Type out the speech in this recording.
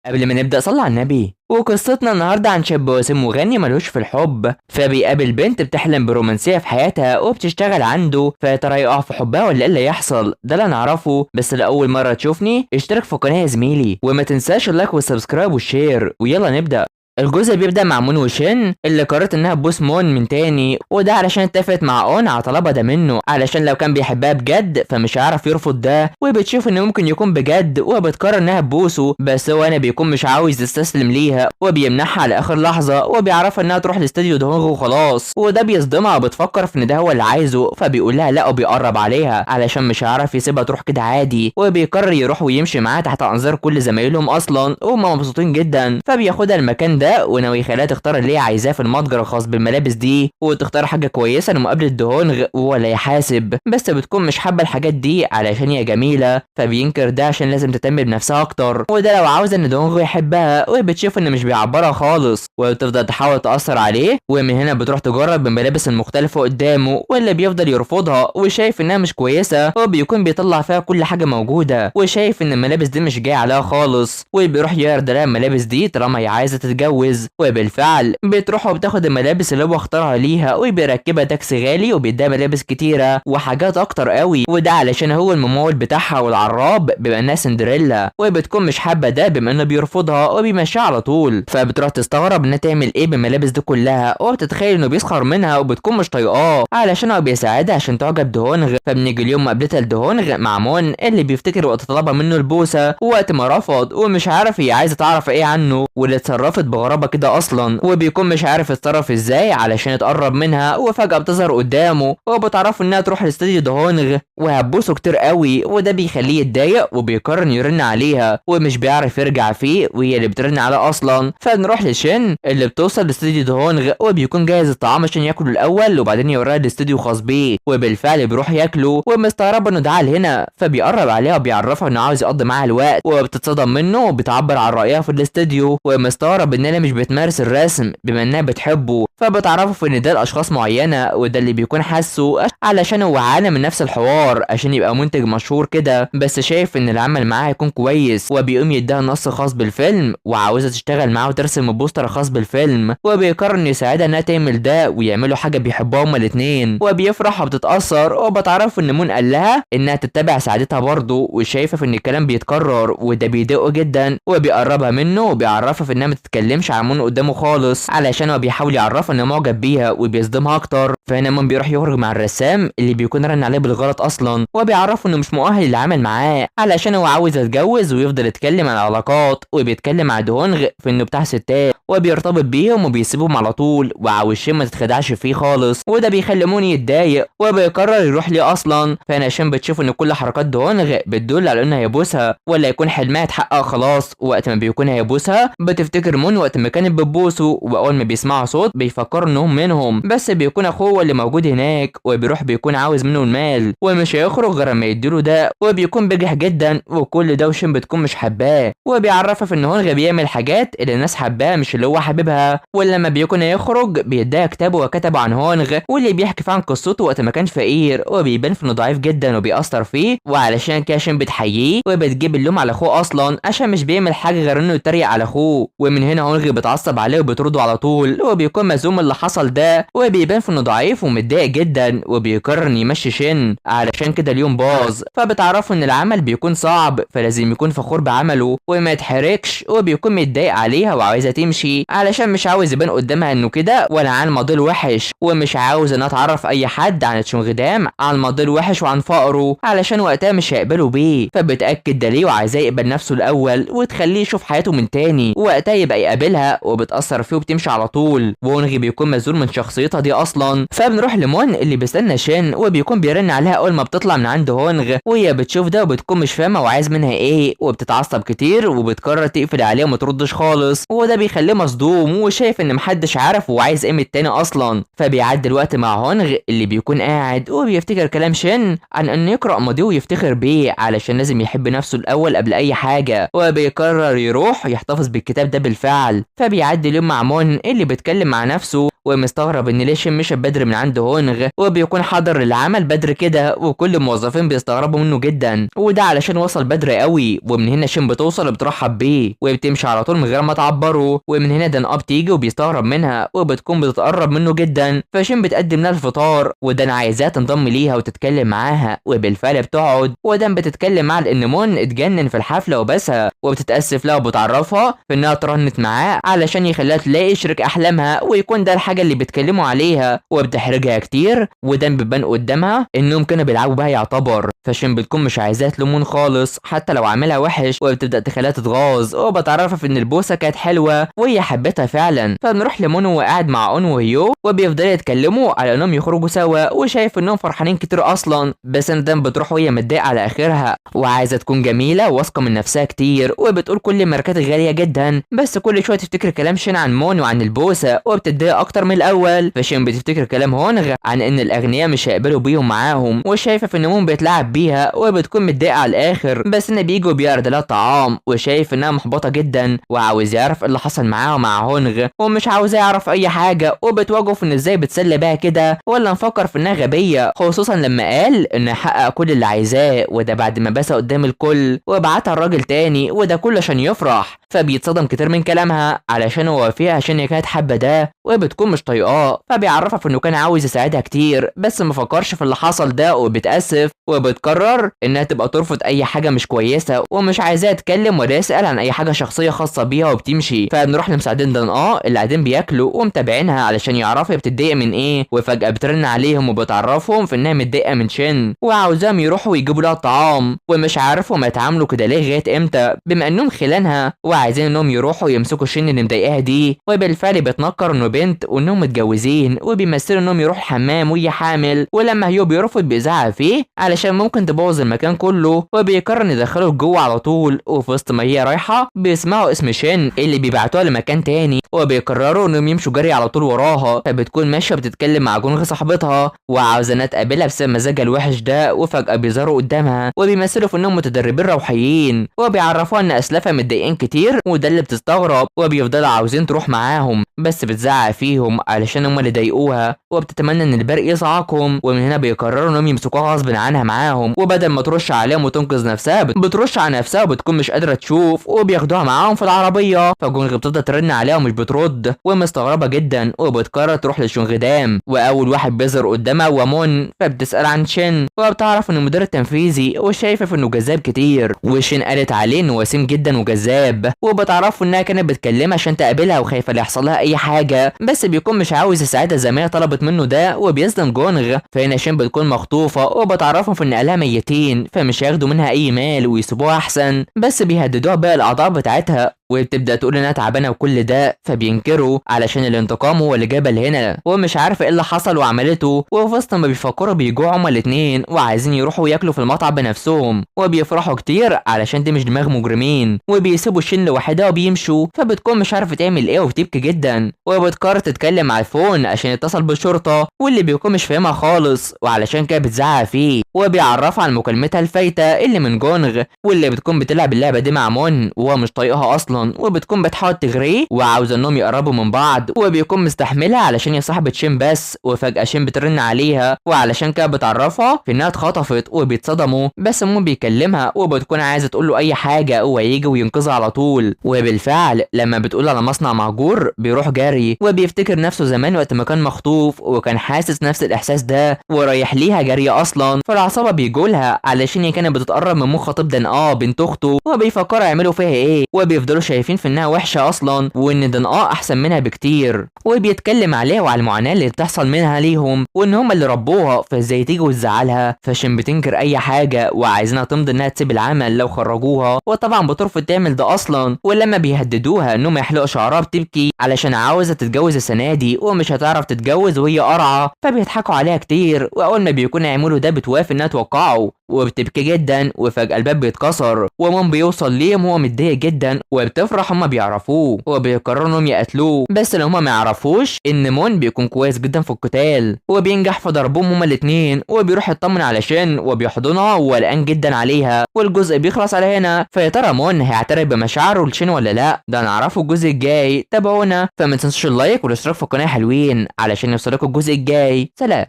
قبل ما نبدأ صلي على النبي. وقصتنا النهاردة عن شاب وسيم مغني ملوش في الحب، فبيقابل بنت بتحلم برومانسية في حياتها وبتشتغل عنده، فيا ترى يقع في حبها ولا ايه اللي يحصل؟ ده اللي نعرفه. بس لأول مرة تشوفني اشترك في القناة يا زميلي، وما تنساش اللايك والسبسكرايب والشير، ويلا نبدأ. الجزء بيبدأ مع مون وشين اللي قررت انها تبوس مون من تاني، وده علشان اتفقت مع اون على طلبها ده منه، علشان لو كان بيحبها بجد فمش هيعرف يرفض ده، وبتشوف انه ممكن يكون بجد وبتقرر انها تبوسه، بس هو انا بيكون مش عاوز يستسلم ليها وبيمنعها على اخر لحظة، وبيعرفها انها تروح لاستديو دهونغ وخلاص، وده بيصدمها وبتفكر في ان ده هو اللي عايزه، فبيقول لها لا وبيقرب عليها علشان مش هيعرف يسيبها تروح كده عادي، وبيقرر يروح ويمشي معاها تحت انظار كل زمايلهم اصلا، وهم مبسوطين جدا، فبياخدها المكان ده وناوي يخليها تختار اللي هي عايزاه في المتجر الخاص بالملابس دي، وتختار حاجه كويسه لمقابله دهونغ ولا يحاسب، بس بتكون مش حابه الحاجات دي علشان هي جميله، فبينكر ده عشان لازم تهتم بنفسها اكتر، وده لو عاوزه ان دهونغ يحبها، وبتشوف ان مش بيعبرها خالص، وبتفضل تحاول تاثر عليه، ومن هنا بتروح تجرب الملابس المختلفه قدامه، واللي بيفضل يرفضها وشايف انها مش كويسه، وبيكون بيطلع فيها كل حاجه موجوده، وشايف ان الملابس دي مش جايه عليها خالص، وبيروح يعرض لها الملابس دي طالما هي عايزه تتجوز، وبالفعل بتروح وبتاخد الملابس اللي هو اختارها ليها، وبيركبها تاكسي غالي وبيديها ملابس كتيره وحاجات اكتر قوي، وده علشان هو الممول بتاعها والعراب بما انها سندريلا، وبتكون مش حابه ده بما انه بيرفضها وبيمشيها على طول، فبتروح تستغرب انها تعمل ايه بالملابس دي كلها، وبتتخيل انه بيسخر منها وبتكون مش طايقاه علشان هو بيساعدها عشان تعجب دهونغ، فبنيجي اليوم مقابلتها لدهونغ مع مون اللي بيفتكر وقت طلبها منه البوسه ووقت ما رفض، ومش عارف هي عايزه تعرف ايه عنه، واللي اتصرفت بغرابه كده اصلا، وبيكون مش عارف يتصرف ازاي علشان يتقرب منها، وفجاه بتظهر قدامه وبتعرف انها تروح لاستديو دهونغ وهتبوسه كتير قوي، وده بيخليه يتضايق وبيقرر يرن عليها ومش بيعرف يرجع فيه، وهي اللي بترن عليه اصلا، فنروح لشين اللي بتوصل لاستديو دهونغ وبيكون جاهز الطعام عشان ياكله الاول وبعدين يوريها الاستديو خاص بيه، وبالفعل بيروح ياكله ومستغرب انه دعا هنا، فبيقرب عليها وبيعرفها انه عاوز يقضي معاها الوقت، وبتتصدم منه وبتعبر عن رايها في الاستديو، ومستغرب انها مش بتمارس الرسم بما انها بتحبه، فبتعرفه في ان ده الاشخاص معينه، وده اللي بيكون حاسه علشان هو عانى من نفس الحوار عشان يبقى منتج مشهور كده، بس شايف ان العمل معاه هيكون كويس، وبيقوم يديها نص خاص بالفيلم وعاوزه تشتغل معاه وترسم البوستر الخاص بالفيلم، وبيقرر انه يساعدها انها تعمل ده ويعملوا حاجه بيحبوها هما الاثنين، وبيفرح وبتتاثر، وبتعرف ان مون قال لها انها تتبع سعادتها برضه، وشايفه في ان الكلام بيتكرر وده بيضايقه جدا، وبيقربها منه وبيعرفها في انها ما تتكلمش عن مون قدامه خالص علشان هو بيحاول يعرفها انه معجب بيها وبيصدمها اكتر، فهنا مون بيروح يخرج مع الرسام اللي بيكون رن عليه بالغلط اصلا، وبيعرفه انه مش مؤهل للعمل معاه علشان هو عاوز يتجوز ويفضل يتكلم عن العلاقات، وبيتكلم مع دهونغ في انه بتاع ستات وبيرتبط بيهم وبيسيبهم على طول، وعاوز شين ما تتخدعش فيه خالص، وده بيخلي مون يتضايق وبيقرر يروح ليه اصلا، فهنا شين بتشوف ان كل حركات دهونغ بتدل على انه هيبوسها ولا يكون حلمها اتحقق خلاص، وقت ما بيكون هيبوسها بتفتكر مون وقت ما كانت بتبوسه، واول ما بيسمعوا صوت بيفكروا انهم منهم، بس بيكون اخوه اللي موجود هناك، وبيروح بيكون عاوز منه المال ومش هيخرج غير ما يديله ده، وبيكون بجح جدا، وكل ده وشين بتكون مش حباه، وبيعرفها في ان هونغ بيعمل حاجات اللي الناس حباها مش اللي هو حبيبها، ولما بيكون هيخرج بيديها كتابه وكتبه عن هونغ واللي بيحكي فيه عن قصته وقت ما كان فقير، وبيبان في انه ضعيف جدا وبيأثر فيه، وعلشان كده شين بتحييه وبتجيب اللوم على اخوه اصلا عشان مش بيعمل حاجه غير انه يتريق على اخوه، ومن هنا هونغ بتعصب عليه وبترده على طول، وبيكون مزوم اللي حصل ده، وبيبان في انه ضعيف ومتضايق جدا، وبيقرر انه يمشي شين علشان كده اليوم باظ، فبتعرفوا ان العمل بيكون صعب فلازم يكون فخور بعمله وما يتحركش، وبيكون متضايق عليها وعايزه تمشي علشان مش عاوز يبان قدامها انه كده ولا عن ماضي وحش، ومش عاوز انها تعرف اي حد عن تشونغدام عن ماضي وحش وعن فقره علشان وقتها مش هيقبلوا بيه، فبتاكد ده ليه وعايزاه يقبل نفسه الاول وتخليه يشوف حياته من تاني، وقتها يبقى يقابلها وبتاثر فيه وبتمشي على طول، وونغي بيكون مذهول من شخصيتها دي اصلا، فبنروح لمون اللي بيستنى شين وبيكون بيرن عليها اول ما بتطلع من عند هونغ، وهي بتشوف ده وبتكون مش فاهمه وعايز منها ايه، وبتتعصب كتير وبتقرر تقفل عليه وما تردش خالص، وده بيخليه مصدوم وشايف ان محدش عارف هو عايز ايه من التاني اصلا، فبيعدي الوقت مع هونغ اللي بيكون قاعد وبيفتكر كلام شين عن انه يقرا ماضيه ويفتخر بيه علشان لازم يحب نفسه الاول قبل اي حاجه، وبيقرر يروح يحتفظ بالكتاب ده بالفعل، فبيعدي اليوم مع مون اللي بيتكلم مع نفسه ومستغرب ان ليه شين مشى بدري من عند هونغ، وبيكون حاضر للعمل بدري كده، وكل الموظفين بيستغربوا منه جدا، وده علشان وصل بدري قوي. ومن هنا شين بتوصل وبترحب بيه وبتمشي على طول من غير ما تعبره، ومن هنا دان بتيجي وبيستغرب منها وبتكون بتتقرب منه جدا، فشين بتقدم لها الفطار ودان عايزاها تنضم ليها وتتكلم معاها، وبالفعل بتقعد ودان بتتكلم مع ان مون اتجنن في الحفله وبسها، وبتتاسف لها وبتعرفها في انها ترنت معاه علشان يخليها تلاقي شريك احلامها ويكون ده الحاجه اللي بيتكلموا عليها، وبتحرجها كتير ودان بتبان قدامها انهم كانوا بيلعبوا بها يعتبر، فشين بتكون مش عايزاه تلومون خالص حتى لو عاملها وحش، وبتبدا تخليها تتغاظ، وبتعرفها في ان البوسه كانت حلوه وهي حبتها فعلا. فبنروح لمونو وقاعد مع اون وهيو وبيفضلوا يتكلموا على انهم يخرجوا سوا، وشايف انهم فرحانين كتير اصلا، بس دان بتروح وهي متضايقه على اخرها وعايزه تكون جميله وواثقه من نفسها كتير، وبتقول كل ماركات غاليه جدا، بس كل شويه تفتكر كلام شين عن مون وعن البوسه وبتتضايق اكتر من الاول. فشين بتفتكر كلام هونغ عن ان الاغنياء مش هيقبلوا بيهم معاهم، وشايفه في ان مون بيتلعب بيها وبتكون متضايقه على الاخر، بس ان بيجي وبيعرض لها طعام وشايف انها محبطه جدا وعاوز يعرف اللي حصل معاها ومع هونغ، ومش عاوز يعرف اي حاجه، وبتواجهه في ان ازاي بتسلي بيها كده، ولا نفكر في انها غبيه، خصوصا لما قال انه يحقق كل اللي عايزاه، وده بعد ما بسى قدام الكل وبعتها الراجل تاني، وده كله عشان يفرح. فبيتصدم كتير من كلامها علشان هو وافقها عشان هي كانت حابه ده وبتكون مش طايقاه، فبيعرفها في انه كان عاوز يساعدها كتير بس ما فكرش في اللي حصل ده، وبتاسف وبتقرر انها تبقى ترفض اي حاجه مش كويسه ومش عايزاها تتكلم ولا يسال عن اي حاجه شخصيه خاصه بيها، وبتمشي. فبنروح لمساعدين دان اللي قاعدين بياكلوا ومتابعينها علشان يعرفوا هي بتتضايق من ايه، وفجاه بترن عليهم وبتعرفهم في انها متضايقه من شين وعاوزاهم يروحوا يجيبوا لها الطعام، ومش عارفهم هيتعاملوا كده ليه لغايه امتى بما انهم خلانها، وعايزين انهم يروحوا يمسكوا شين اللي مضايقاها دي، وبالفعل بيتنكر انه بنت وانهم متجوزين، وبيمثلوا انهم يروحوا الحمام وهي حامل، ولما هيو بيرفض بيزعق فيه علشان ممكن تبوظ المكان كله، وبيقرر يدخله جوه على طول، وفي وسط ما هي رايحه بيسمعوا اسم شين اللي بيبعتوها لمكان تاني، وبيقرروا انهم يمشوا جري على طول وراها. فبتكون ماشيه بتتكلم مع جونغ صاحبتها وعاوزه انها تقابلها بسبب مزاجها الوحش ده، وفجاه بيظهروا قدامها وبيمثلوا في انهم متدربين روحيين، وبيعرفوها ان اسلافها متضايقين كتير وده اللي بتستغرب، وبيفضلوا عاوزين تروح معاهم بس بتزعق فيهم علشان هم اللي ضايقوها، وبتتمنى ان البرق يصعقهم، ومن هنا بيقرروا انهم يمسكوها غصب عنها معاهم، وبدل ما ترش عليهم وتنقذ نفسها بترش على نفسها وبتكون مش قادره تشوف، وبياخدوها معاهم في العربيه. فجونغ بتفضل ترن عليها ومش بترد ومستغربه جدا، وبتقرر تروح لشونغدام، واول واحد بيظهر قدامها هو مون، فبتسال عن شين وبتعرف انه المدير التنفيذي وشايفه في انه جذاب كتير، وشين قالت عليه انه وسيم جدا وجذاب، وبتعرف انها كانت بتكلمها عشان تقابلها وخايفه لا يحصل لها اي حاجه، بس بيكون مش عاوز يساعدها زي ما هي طلبت منه ده، وبيصدم جونغ. فهنا شين بتكون مخطوفه وبتعرفهم في ان اهلها ميتين فمش هياخدوا منها اي مال ويسيبوها احسن، بس بيهددوها بقى الاعضاء بتاعتها، وبتبدا تقول انها تعبانه وكل ده، فبينكروا علشان الانتقام هو اللي جابها لهنا، ومش عارفه ايه اللي حصل وعملته، وفي وسط ما بيفكروا بيجوعوا هما الاتنين وعايزين يروحوا ياكلوا في المطعم بنفسهم، وبيفرحوا كتير علشان دي مش دماغ مجرمين، وبيسيبوا شين لوحدها وبيمشوا. فبتكون مش عارفه تعمل ايه وبتبكي جدا، وبتقرر تتكلم على الفون عشان يتصل بالشرطه، واللي بيكون مش فاهمها خالص وعلشان كده بتزعق فيه، وبيعرفها عن مكالمتها الفايته اللي من جونغ، واللي بتكون بتلعب اللعبه دي مع مون وهو مش طايقها اصلا، وبتكون بتحاول تغريه وعاوزه انهم يقربوا من بعض، وبيكون مستحملها علشان هي صاحبه شين بس، وفجاه شين بترن عليها وعلشان كده بتعرفها في انها اتخطفت، وبيتصدموا بس مون بيكلمها وبتكون عايزه تقول له اي حاجه هو يجي وينقذها على طول، وبالفعل لما بتقول على مصنع مهجور بيروح جري، وبيفتكر نفسه زمان وقت ما كان مخطوف وكان حاسس نفس الاحساس ده ورايح ليها جري اصلا، فالعصابه بيجولها علشان هي كانت بتتقرب من مخ خطيب دان بنت اخته، وبيفكروا يعملوا فيها ايه، وبيفضلوا شايفين في انها وحشه اصلا وان دان احسن منها بكتير، وبيتكلم عليها وعلى المعاناه اللي بتحصل منها ليهم وان هم اللي ربوها فازاي تيجي وتزعلها. فشين بتنكر اي حاجه وعايزينها تمضي انها تسيب العمل لو خرجوها، وطبعا بترفض تعمل ده اصلا، ولما بيهددوها انهم يحلقوا شعرها بتبكي علشان عاوزه تتجوز السنه دي ومش هتعرف تتجوز وهي قرعه، فبيضحكوا عليها كتير، واول ما بيكونوا يعملوا ده بتوافق انها توقعه وبتبكي جدا، وفجاه الباب بيتكسر ومون بيوصل ليهم وهو متضايق جدا، بتفرح هما بيعرفوه وبيقرروا انهم يقتلوه، بس اللي هما ما يعرفوش ان مون بيكون كويس جدا في القتال وبينجح في ضربهم هما الاتنين، وبيروح يطمن على شين وبيحضنها وقلقان جدا عليها، والجزء بيخلص على هنا. فيا ترى مون هيعترف بمشاعره لشين ولا لا؟ ده نعرفه الجزء الجاي. تابعونا، فما تنسوش اللايك والاشتراك في القناه حلوين علشان يوصلكوا الجزء الجاي. سلام.